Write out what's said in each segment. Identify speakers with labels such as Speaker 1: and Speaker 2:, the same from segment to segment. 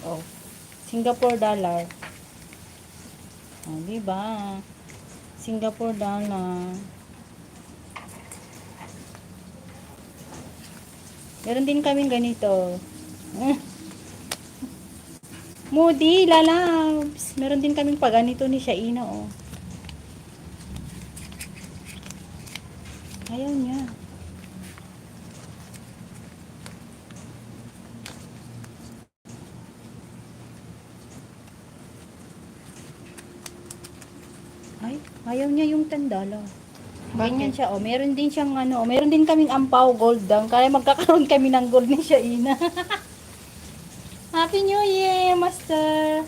Speaker 1: Oh, Singapore dollar. Oh, diba? Singapore dollar. Meron din kaming ganito. Moody, lalabs. Meron din kaming paganito ni Shaina, oh. Ayaw niya. Ay, ayaw niya yung $10. Ganyan siya, oh. Meron din siyang ano, oh. Meron din kaming ampaw gold down. Kaya magkakaroon kami ng gold ni Shaina. Happy New Year, Master!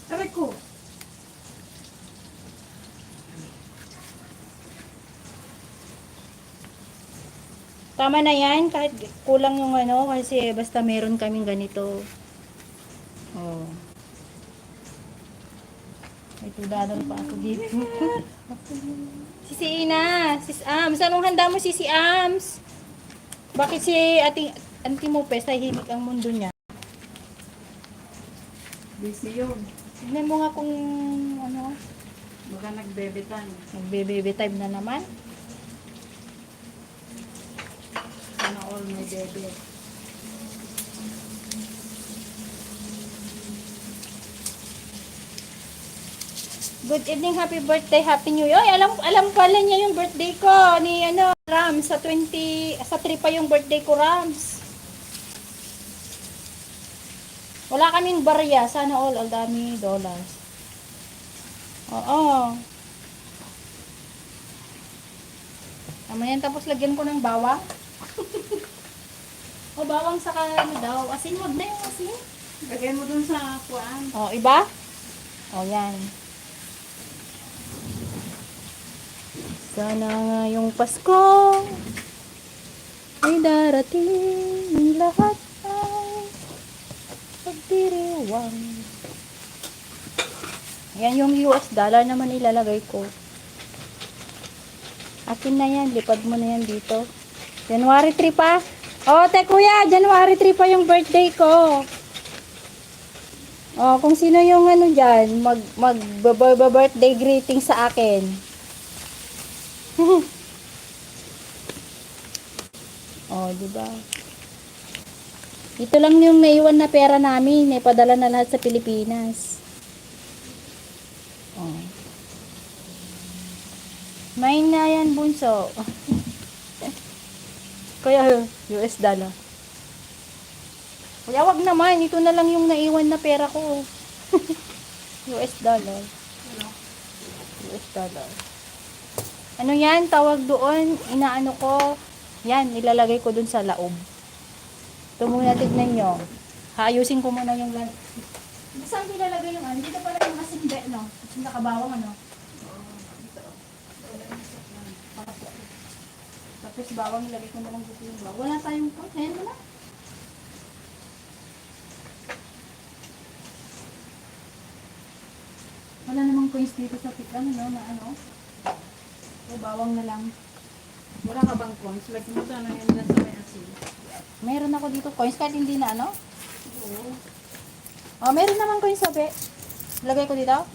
Speaker 2: Aray ko.
Speaker 1: Tama na yan, kahit kulang yung ano, kasi basta meron kaming ganito. Oh. May $2 pa ako dito. Sisi Ina, Sis Ams, anong handa mo Sisi Ams? Bakit si auntie mo tahimik ang mundo niya?
Speaker 2: Busy yun.
Speaker 1: Tignan mo nga kung ano,
Speaker 2: Baka nagbebetan.
Speaker 1: nagbe-baby time na naman.
Speaker 2: Sana all may bebe.
Speaker 1: Good evening, happy birthday, happy new year. Ay, alam pala niya yung birthday ko ni ano, Rams sa 3 pa yung birthday ko, Rams. Wala kaming barya, sana all dami dollars. Oo. Tama yan, tapos lagyan ko ng bawang. O bawang saka ano daw, asin, wag na yung asin.
Speaker 2: Lagay mo dun sa kuan.
Speaker 1: O, iba? O, yan. Sana ngayong Pasko ay darating lahat ay pagdiriwang. Yan yung US dollar naman ilalagay ko. Akin na yan, lipad mo na yan dito. January 3 pa. O, te kuya, January 3 pa yung birthday ko. O, kung sino yung ano dyan, birthday greeting sa akin. Oh, di ba? Ito lang yung naiwan na pera namin, ipadala na lahat sa Pilipinas. Oh. Main na yan, bunso. Kaya, US dollar. Kaya wag naman, ito na lang yung naiwan na pera ko. US dollar. US dollar. Ano yan? Tawag doon. Inaano ko. Yan, ilalagay ko dun sa laob. Ito muna, tignan nyo. Haayusin ko muna yung gan. Saan ilalagay yung ano? Dito pala yung asimbe, no? Yung nakabawang, ano? Tapos bawang ilagay ko na lang dito yung bawang. Wala tayong pot. Ayan mo na. Wala namang coins dito sa ano, no? Na ano? O bawang na lang.
Speaker 2: Wala ka bang coins? Lagay mo sana yan dyan sa may asin.
Speaker 1: Meron ako dito coins kahit hindi na ano?
Speaker 2: Oo.
Speaker 1: Oh, meron naman coins sabi. Lagay ko dito?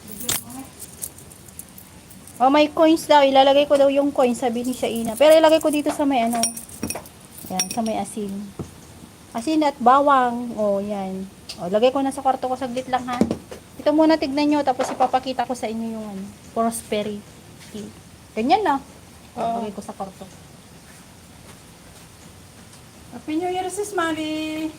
Speaker 1: Oh, may coins daw. Ilalagay ko daw yung coins sabi ni Shaina. Pero ilagay ko dito sa may ano. Yan, sa may asin. Asin at bawang. Oh, yan. Oh, lagay ko na sa kwarto ko saglit lang ha. Ito muna tignan nyo tapos ipapakita ko sa inyo yung ano, prosperity. Ganyan na. Lagay ko sa kwarto.
Speaker 2: Happy New Year, Sis Mari!